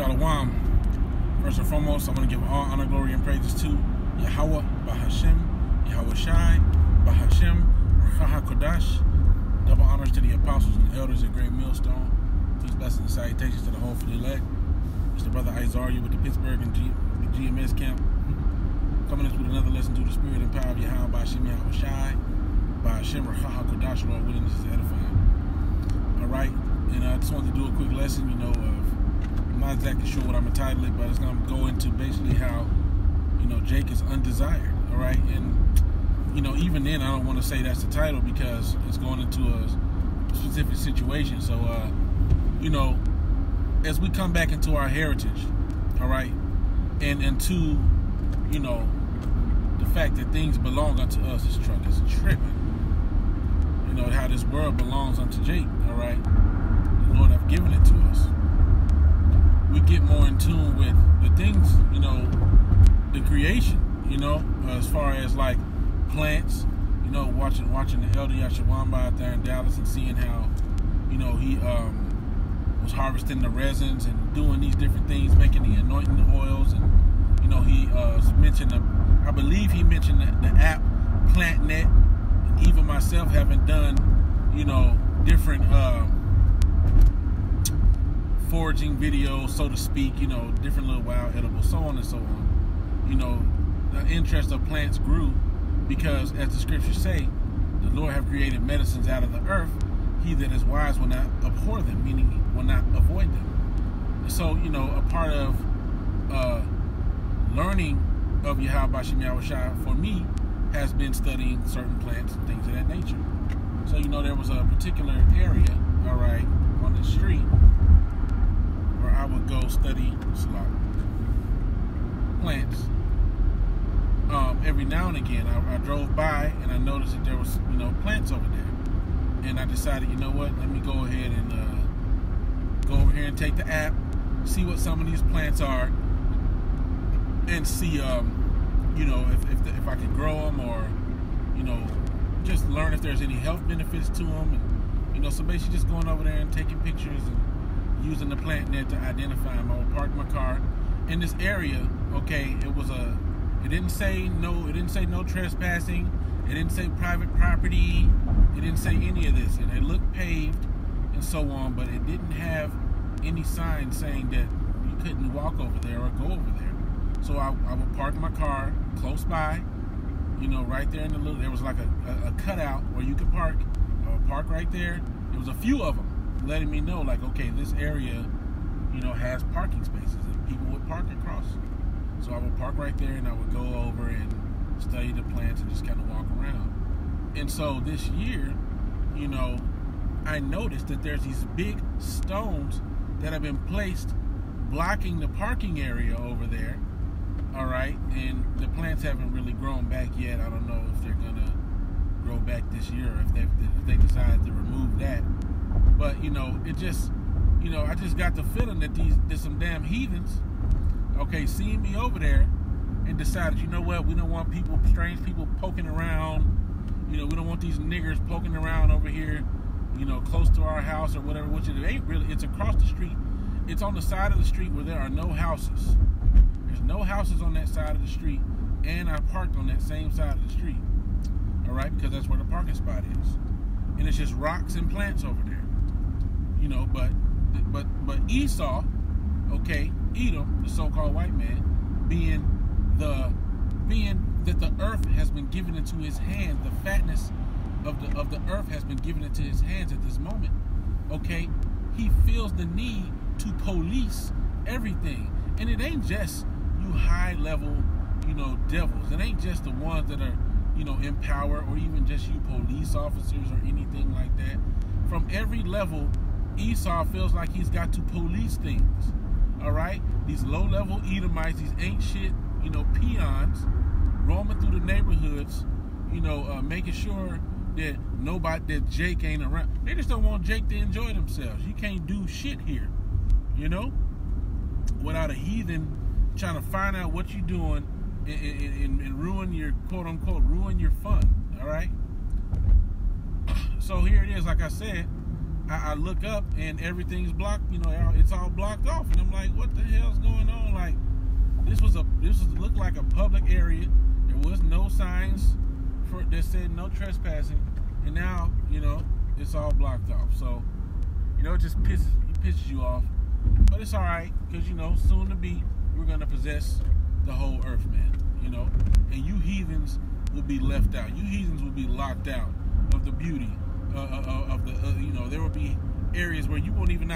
Shalom. First and foremost, I want to give all honor, glory, and praises to Yahweh, Bahashem, Yahweh Shai, Bahashem, Ruach HaKodash. Double honors to the apostles and elders at Great Millstone. Peace, blessings, and salutations to the whole for the elect. It's the brother Isaiah with the Pittsburgh and GMS camp. Coming in with another lesson to the spirit and power of Yahweh, Bahashem, Yahweh Shai, Bahashem, Ruach HaKodash, Lord willing, this is edifying. All right, and I just wanted to do a quick lesson, I'm not exactly sure what I'm going to title it, but it's going to go into basically how, Jake is undesired, all right? And, even then, I don't want to say that's the title because it's going into a specific situation. So, as we come back into our heritage, all right, and to, the fact that things belong unto us is tripping. How this world belongs unto Jake, all right? The Lord have given it to us. We get more in tune with the things, the creation, as far as like plants, watching the elder Yashawamba out there in Dallas and seeing how, he was harvesting the resins and doing these different things, making the anointing oils, and he mentioned, I believe he mentioned the app PlantNet, and even myself having done, different foraging videos, so to speak, different little wild edibles, so on and so on. The interest of plants grew because, as the scriptures say, the Lord have created medicines out of the earth. He that is wise will not abhor them, meaning will not avoid them. And so, a part of learning of Yahweh Bashem Yahweh Shai for me has been studying certain plants and things of that nature. So, there was a particular area, all right, on the street where I would go study plants. Every now and again, I drove by and I noticed that there was, plants over there. And I decided, what, let me go ahead and go over here and take the app, see what some of these plants are, and see, if I can grow them or, just learn if there's any health benefits to them. And, so basically just going over there and taking pictures and using the PlantNet to identify them. I would park my car in this area. Okay, it didn't say no trespassing. It didn't say private property. It didn't say any of this. And it looked paved and so on, but it didn't have any sign saying that you couldn't walk over there or go over there. So I would park my car close by, right there in the little, there was like a cutout where you could park. I would park right there. There was a few of them letting me know, like, okay, this area, has parking spaces and people would park across. So I would park right there and I would go over and study the plants and just kind of walk around. And so this year, I noticed that there's these big stones that have been placed blocking the parking area over there. All right, and the plants haven't really grown back yet. I don't know if they're gonna grow back this year or if they decided to remove that. But it just, I just got the feeling that there's some damn heathens, okay, seeing me over there and decided, what, we don't want strange people poking around. We don't want these niggers poking around over here, close to our house or whatever. Which it ain't really. It's across the street. It's on the side of the street where there are no houses. There's no houses on that side of the street, and I parked on that same side of the street, all right, because that's where the parking spot is, and it's just rocks and plants over there, but Esau, okay, Edom, the so-called white man, being that the earth has been given into his hand, the fatness of the earth has been given into his hands at this moment, okay, he feels the need to police everything, and it ain't just you high-level, devils. It ain't just the ones that are, in power, or even just you police officers or anything like that. From every level, Esau feels like he's got to police things. All right? These low-level Edomites, these ain't shit, peons, roaming through the neighborhoods, making sure that Jake ain't around. They just don't want Jake to enjoy themselves. You can't do shit here, without a heathen trying to find out what you're doing and ruin your, quote-unquote, ruin your fun, all right? So here it is, like I said, I look up and everything's blocked. You know, it's all blocked off, and I'm like, what the hell's going on? Like, this looked like a public area. There was no signs that said no trespassing, and now, you know, it's all blocked off. So, you know, it just pisses you off. But it's all right, because, you know, soon to be, we're gonna possess the whole earth, man. You know, and you heathens will be left out. You heathens will be locked out of the beauty of the. You know, there will be areas where you won't even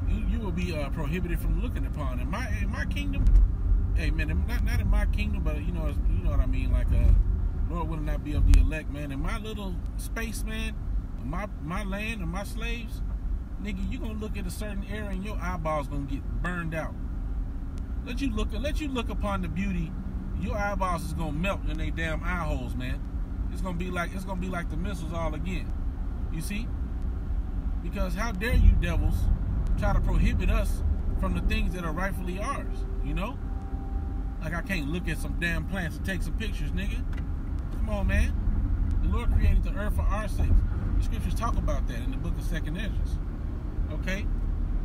you will be prohibited from looking upon. In my kingdom, hey man, not in my kingdom, but you know what I mean. Like, Lord will not be of the elect, man. In my little space, man, my land and my slaves, nigga, you gonna look at a certain area and your eyeballs gonna get burned out. Let you look upon the beauty. Your eyeballs is gonna melt in they damn eye holes, man. It's gonna be like the missiles all again. You see? Because how dare you devils try to prohibit us from the things that are rightfully ours, you know? Like, I can't look at some damn plants and take some pictures, nigga. Come on, man. The Lord created the earth for our sakes. The scriptures talk about that in the book of 2nd Esdras. Okay?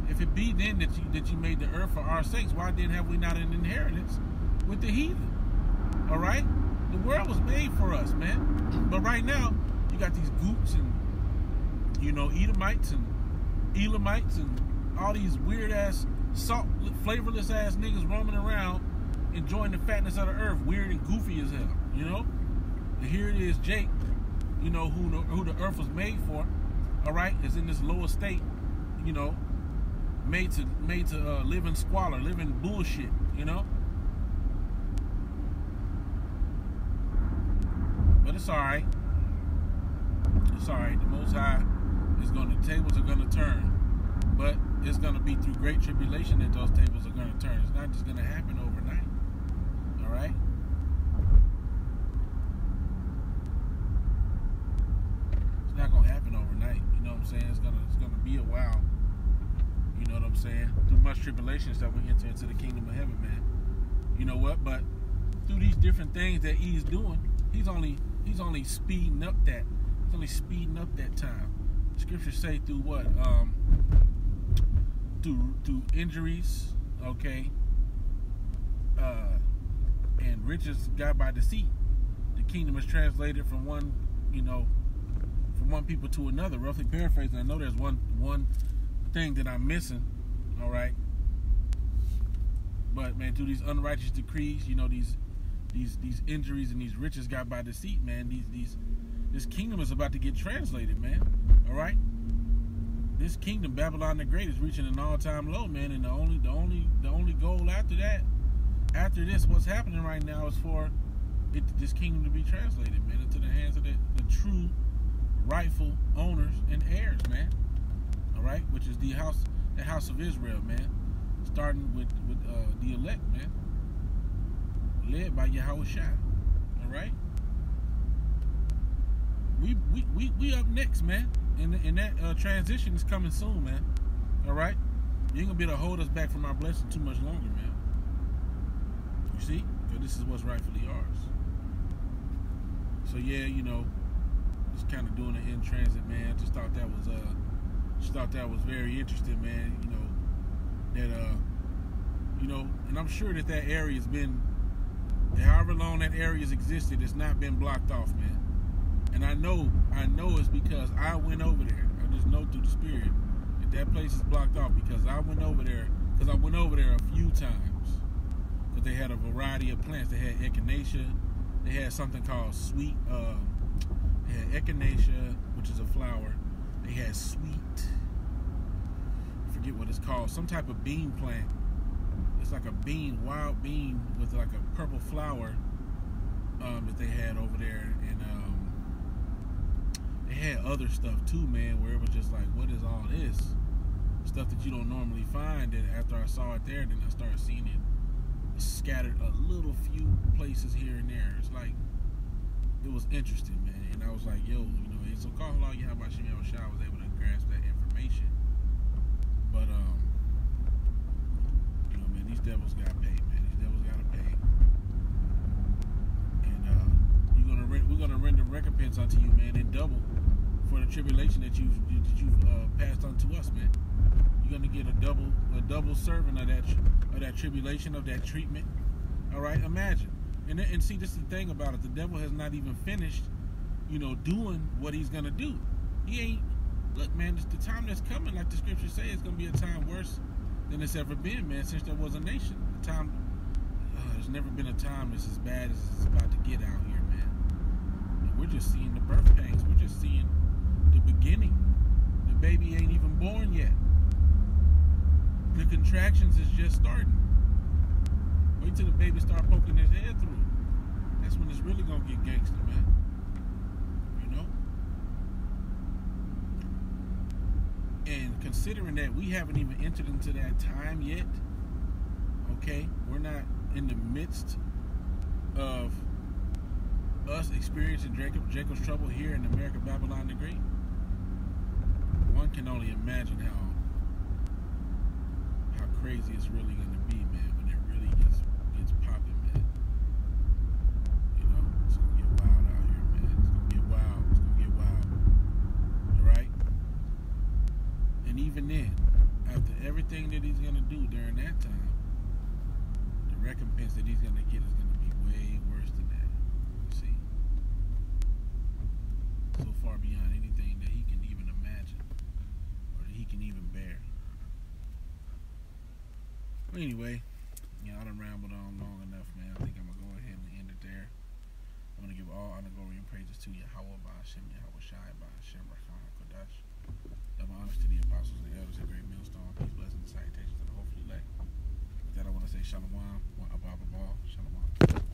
If it be then that you made the earth for our sakes, why then have we not an inheritance with the heathen? All right? The world was made for us, man. But right now, you got these goots and, you know, Edomites and Elamites and all these weird-ass, flavorless ass niggas roaming around enjoying the fatness of the earth, weird and goofy as hell, you know? And here it is, Jake, you know, who the earth was made for, all right, is in this lower state, you know, made to live in squalor, live in bullshit, you know? But it's all right. It's all right. The Most High the tables are gonna turn, but it's gonna be through great tribulation that those tables are gonna turn. It's not just gonna happen overnight. All right. It's not gonna happen overnight. You know what I'm saying? It's gonna be a while. You know what I'm saying? Through much tribulations that we enter into the kingdom of heaven, man. You know what? But through these different things that he's doing, he's only speeding up that. He's only speeding up that time. Scriptures say through what? Through injuries, okay, and riches got by deceit. The kingdom is translated from one people to another. Roughly paraphrasing. I know there's one thing that I'm missing. All right, but man, through these unrighteous decrees, you know, these injuries and these riches got by deceit, man. This kingdom is about to get translated, man. All right, this kingdom, Babylon the Great, is reaching an all-time low, man. And the only goal after this, what's happening right now, is for this kingdom to be translated, man, into the hands of the true, rightful owners and heirs, man. All right, which is the house of Israel, man. Starting with the elect, man, led by Yahushua. All right. We up next, man, and that transition is coming soon, man. All right, you ain't gonna be able to hold us back from our blessing too much longer, man. You see, because this is what's rightfully ours. So yeah, you know, just kind of doing it in transit, man. Just thought that was very interesting, man. You know that you know, and I'm sure that area has been, however long that area has existed, it's not been blocked off, man. And I know it's because I went over there. I just know through the Spirit that place is blocked off because I went over there. Because I went over there a few times. Because they had a variety of plants. They had echinacea. They had something called sweet. They had echinacea, which is a flower. They had sweet. I forget what it's called. Some type of bean plant. It's like a bean, wild bean with like a purple flower that they had over there. And they had other stuff too, man, where it was just like, what is all this? Stuff that you don't normally find. And after I saw it there, then I started seeing it scattered a little few places here and there. It's like, it was interesting, man. And I was like, yo, you know, it's so called all you have about Shimei Oshai. I was able to grasp that information. But you know, man, these devils got paid, man. These devils gotta pay. And we're gonna render recompense unto you, man, in double for the tribulation that you've passed on to us, man. You're gonna get a double serving of that tribulation, of that treatment. All right, imagine. And see, this is the thing about it. The devil has not even finished, doing what he's gonna do. He ain't. Look, man, the time that's coming, like the scriptures say, it's gonna be a time worse than it's ever been, man, since there was a nation. There's never been a time that's as bad as it's about to get out here, man. And we're just seeing the birth pangs. We're just seeing the beginning. The baby ain't even born yet. The contractions is just starting. Wait till the baby start poking his head through. That's when it's really gonna get gangster, man. And considering that we haven't even entered into that time yet, okay, we're not in the midst of us experiencing Jacob's trouble here in America, Babylon the Great. One can only imagine how crazy it's really going to be, man, when it really gets popping, man. It's going to get wild out here, man. It's going to get wild. It's going to get wild. All right? And even then, after everything that he's going to do during that time, the recompense that he's going to get is going to be way worse than that. You see? So far beyond anything that he can even imagine or that he can even bear. Well, anyway, I done rambled on long enough, man. I think I'm going to go ahead and end it there. I'm going to give all honor, glory, and praises to Yahweh, Ba'ashem, Yahweh Shai, Ba'ashem, Rakhan, Kodash. Double honors to the apostles and the elders at Great Millstone. Peace, blessings, and salutations to the hopefully elect. With that, I want to say Shalom, Abba, Shalom.